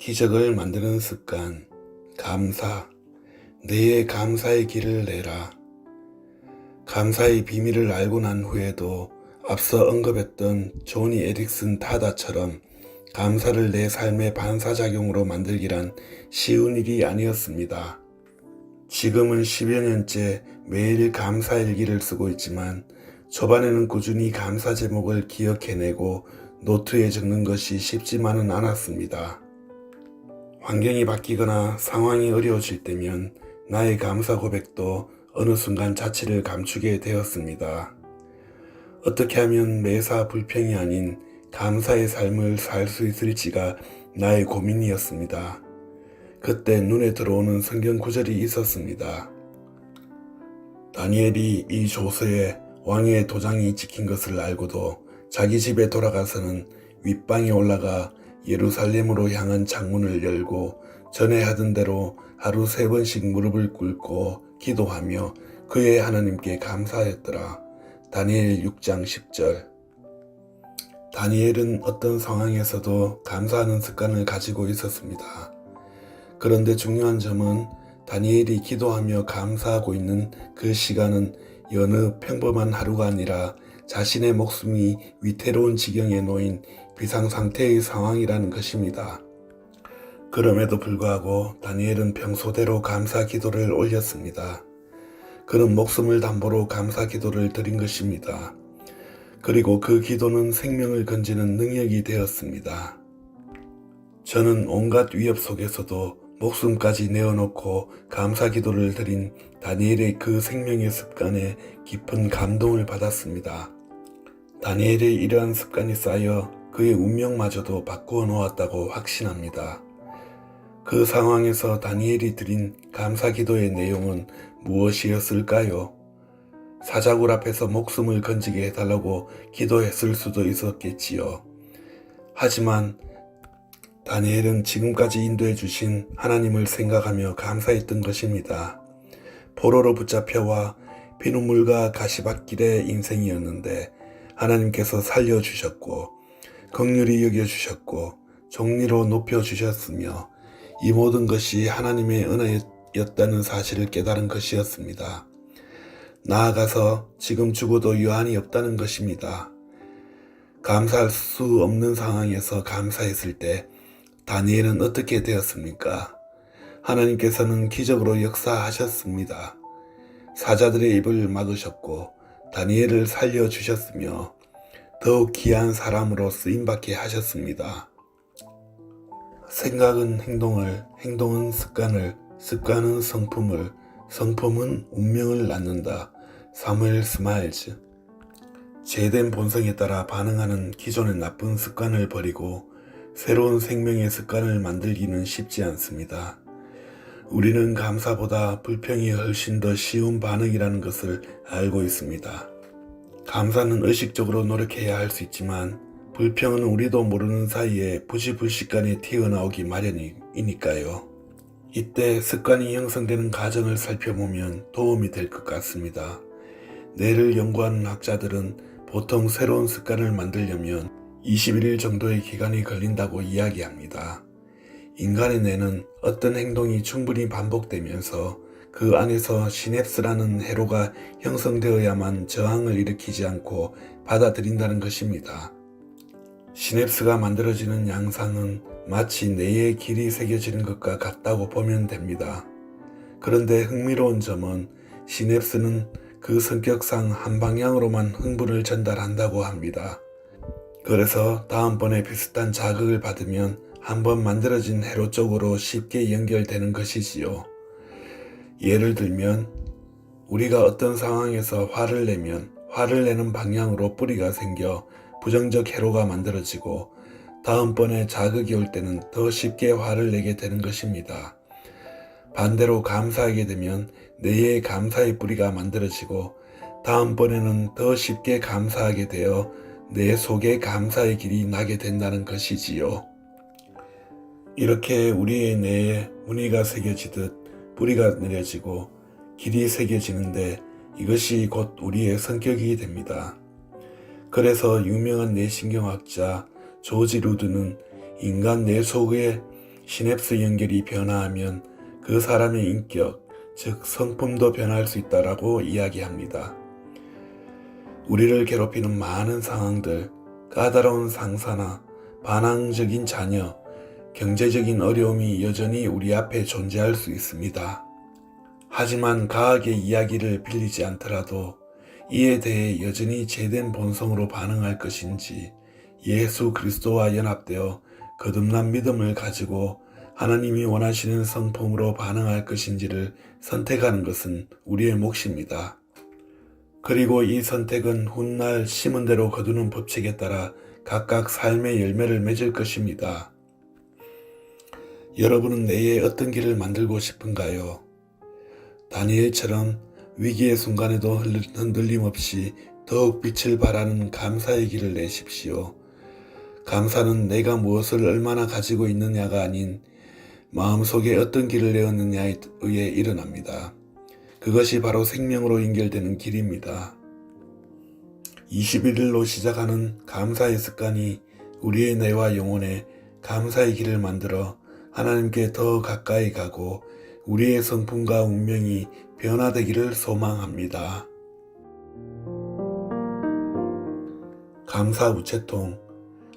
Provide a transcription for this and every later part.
기적을 만드는 습관, 감사, 내의 감사의 길을 내라. 감사의 비밀을 알고 난 후에도 앞서 언급했던 조니 에릭슨 타다처럼 감사를 내 삶의 반사작용으로 만들기란 쉬운 일이 아니었습니다. 지금은 10여 년째 매일 감사일기를 쓰고 있지만 초반에는 꾸준히 감사 제목을 기억해내고 노트에 적는 것이 쉽지만은 않았습니다. 환경이 바뀌거나 상황이 어려워질 때면 나의 감사 고백도 어느 순간 자취를 감추게 되었습니다. 어떻게 하면 매사 불평이 아닌 감사의 삶을 살 수 있을지가 나의 고민이었습니다. 그때 눈에 들어오는 성경 구절이 있었습니다. 다니엘이 이 조서에 왕의 도장이 찍힌 것을 알고도 자기 집에 돌아가서는 윗방에 올라가 예루살렘으로 향한 창문을 열고 전에 하던 대로 하루 3번씩 무릎을 꿇고 기도하며 그의 하나님께 감사했더라. 다니엘 6장 10절. 다니엘은 어떤 상황에서도 감사하는 습관을 가지고 있었습니다. 그런데 중요한 점은 다니엘이 기도하며 감사하고 있는 그 시간은 여느 평범한 하루가 아니라 자신의 목숨이 위태로운 지경에 놓인 비상상태의 상황이라는 것입니다. 그럼에도 불구하고 다니엘은 평소대로 감사 기도를 올렸습니다. 그는 목숨을 담보로 감사 기도를 드린 것입니다. 그리고 그 기도는 생명을 건지는 능력이 되었습니다. 저는 온갖 위협 속에서도 목숨까지 내어놓고 감사 기도를 드린 다니엘의 그 생명의 습관에 깊은 감동을 받았습니다. 다니엘의 이러한 습관이 쌓여 그의 운명마저도 바꾸어 놓았다고 확신합니다. 그 상황에서 다니엘이 드린 감사 기도의 내용은 무엇이었을까요? 사자굴 앞에서 목숨을 건지게 해달라고 기도했을 수도 있었겠지요. 하지만 다니엘은 지금까지 인도해 주신 하나님을 생각하며 감사했던 것입니다. 포로로 붙잡혀와 피눈물과 가시밭길의 인생이었는데 하나님께서 살려주셨고 긍휼히 여겨주셨고 종리로 높여주셨으며 이 모든 것이 하나님의 은혜였다는 사실을 깨달은 것이었습니다. 나아가서 지금 죽어도 유한이 없다는 것입니다. 감사할 수 없는 상황에서 감사했을 때 다니엘은 어떻게 되었습니까? 하나님께서는 기적으로 역사하셨습니다. 사자들의 입을 막으셨고 다니엘을 살려주셨으며 더욱 귀한 사람으로 쓰임받게 하셨습니다. 생각은 행동을, 행동은 습관을, 습관은 성품을, 성품은 운명을 낳는다. 사무엘 스마일즈. 죄된 본성에 따라 반응하는 기존의 나쁜 습관을 버리고 새로운 생명의 습관을 만들기는 쉽지 않습니다. 우리는 감사보다 불평이 훨씬 더 쉬운 반응이라는 것을 알고 있습니다. 감사는 의식적으로 노력해야 할 수 있지만 불평은 우리도 모르는 사이에 부시불식간에 튀어나오기 마련이니까요. 이때 습관이 형성되는 과정을 살펴보면 도움이 될 것 같습니다. 뇌를 연구하는 학자들은 보통 새로운 습관을 만들려면 21일 정도의 기간이 걸린다고 이야기합니다. 인간의 뇌는 어떤 행동이 충분히 반복되면서 그 안에서 시냅스라는 회로가 형성되어야만 저항을 일으키지 않고 받아들인다는 것입니다. 시냅스가 만들어지는 양상은 마치 뇌에 길이 새겨지는 것과 같다고 보면 됩니다. 그런데 흥미로운 점은 시냅스는 그 성격상 한 방향으로만 흥분을 전달한다고 합니다. 그래서 다음번에 비슷한 자극을 받으면 한번 만들어진 회로 쪽으로 쉽게 연결되는 것이지요. 예를 들면 우리가 어떤 상황에서 화를 내면 화를 내는 방향으로 뿌리가 생겨 부정적 회로가 만들어지고 다음번에 자극이 올 때는 더 쉽게 화를 내게 되는 것입니다. 반대로 감사하게 되면 뇌에 감사의 뿌리가 만들어지고 다음번에는 더 쉽게 감사하게 되어 뇌 속에 감사의 길이 나게 된다는 것이지요. 이렇게 우리의 뇌에 무늬가 새겨지듯 뿌리가 내려지고 길이 새겨지는데 이것이 곧 우리의 성격이 됩니다. 그래서 유명한 뇌신경학자 조지 루드는 인간 뇌 속에 시냅스 연결이 변화하면 그 사람의 인격, 즉 성품도 변할 수 있다라고 이야기합니다. 우리를 괴롭히는 많은 상황들, 까다로운 상사나 반항적인 자녀, 경제적인 어려움이 여전히 우리 앞에 존재할 수 있습니다. 하지만 과학의 이야기를 빌리지 않더라도 이에 대해 여전히 제된 본성으로 반응할 것인지 예수 그리스도와 연합되어 거듭난 믿음을 가지고 하나님이 원하시는 성품으로 반응할 것인지를 선택하는 것은 우리의 몫입니다. 그리고 이 선택은 훗날 심은 대로 거두는 법칙에 따라 각각 삶의 열매를 맺을 것입니다. 여러분은 내에 어떤 길을 만들고 싶은가요? 다니엘처럼 위기의 순간에도 흔들림 없이 더욱 빛을 발하는 감사의 길을 내십시오. 감사는 내가 무엇을 얼마나 가지고 있느냐가 아닌 마음속에 어떤 길을 내었느냐에 의해 일어납니다. 그것이 바로 생명으로 연결되는 길입니다. 21일로 시작하는 감사의 습관이 우리의 뇌와 영혼에 감사의 길을 만들어 하나님께 더 가까이 가고 우리의 성품과 운명이 변화되기를 소망합니다. 감사 우체통,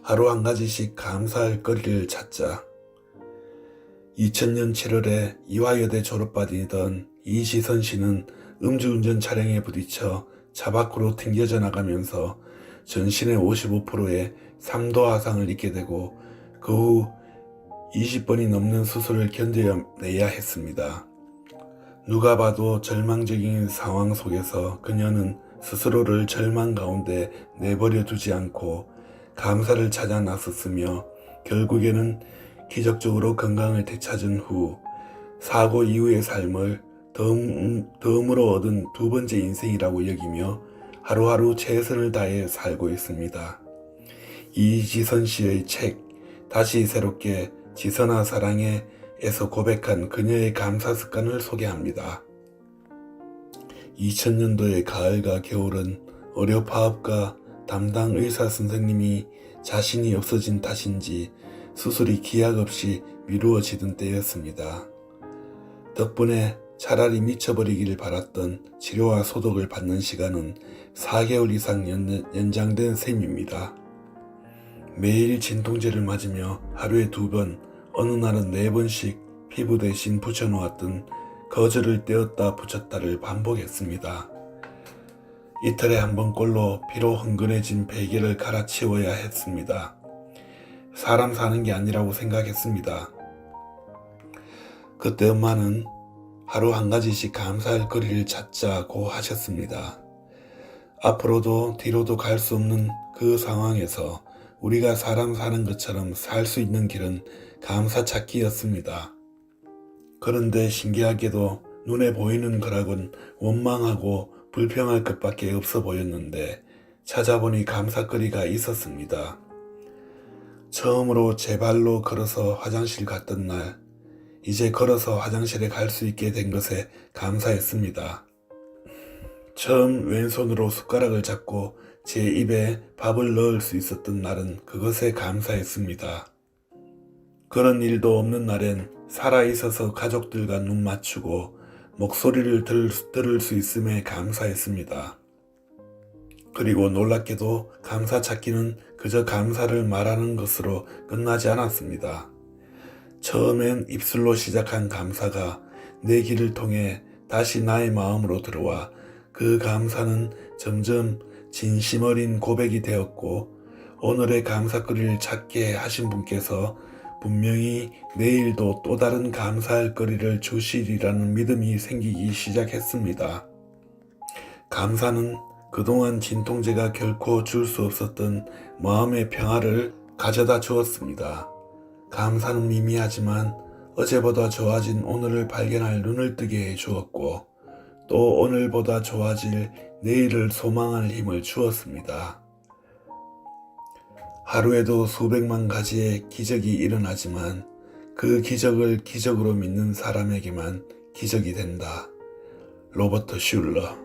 하루 한 가지씩 감사할 거리를 찾자. 2000년 7월에 이화여대 졸업반이던 이지선 씨는 음주운전 차량에 부딪혀 차 밖으로 튕겨져 나가면서 전신의 55%의 3도 화상을 입게 되고 그 후 20번이 넘는 수술을 견뎌내야 했습니다. 누가 봐도 절망적인 상황 속에서 그녀는 스스로를 절망 가운데 내버려 두지 않고 감사를 찾아 나섰으며 결국에는 기적적으로 건강을 되찾은 후 사고 이후의 삶을 덤으로 얻은 두 번째 인생이라고 여기며 하루하루 최선을 다해 살고 있습니다. 이지선 씨의 책 다시 새롭게 지선아 사랑해 에서 고백한 그녀의 감사 습관을 소개합니다. 2000년도의 가을과 겨울은 의료 파업과 담당 의사 선생님이 자신이 없어진 탓인지 수술이 기약 없이 미루어지던 때였습니다. 덕분에 차라리 미쳐버리길 바랐던 치료와 소독을 받는 시간은 4개월 이상 연장된 셈입니다. 매일 진통제를 맞으며 하루에 2번, 어느 날은 4번씩 피부 대신 붙여놓았던 거즈를 떼었다 붙였다를 반복했습니다. 이틀에 한 번꼴로 피로 흥건해진 베개를 갈아치워야 했습니다. 사람 사는 게 아니라고 생각했습니다. 그때 엄마는 하루 한 가지씩 감사할 거리를 찾자고 하셨습니다. 앞으로도 뒤로도 갈 수 없는 그 상황에서 우리가 사람 사는 것처럼 살 수 있는 길은 감사 찾기였습니다. 그런데 신기하게도 눈에 보이는 거락은 원망하고 불평할 것밖에 없어 보였는데 찾아보니 감사거리가 있었습니다. 처음으로 제 발로 걸어서 화장실 갔던 날, 이제 걸어서 화장실에 갈 수 있게 된 것에 감사했습니다. 처음 왼손으로 숟가락을 잡고 제 입에 밥을 넣을 수 있었던 날은 그것에 감사했습니다. 그런 일도 없는 날엔 살아있어서 가족들과 눈 맞추고 목소리를 들을 수 있음에 감사했습니다. 그리고 놀랍게도 감사 찾기는 그저 감사를 말하는 것으로 끝나지 않았습니다. 처음엔 입술로 시작한 감사가 내 귀를 통해 다시 나의 마음으로 들어와 그 감사는 점점 진심 어린 고백이 되었고 오늘의 감사거리를 찾게 하신 분께서 분명히 내일도 또 다른 감사할 거리를 주시리라는 믿음이 생기기 시작했습니다. 감사는 그동안 진통제가 결코 줄 수 없었던 마음의 평화를 가져다 주었습니다. 감사는 미미하지만 어제보다 좋아진 오늘을 발견할 눈을 뜨게 해주었고 또 오늘보다 좋아질 내일을 소망할 힘을 주었습니다. 하루에도 수백만 가지의 기적이 일어나지만 그 기적을 기적으로 믿는 사람에게만 기적이 된다. 로버트 슐러.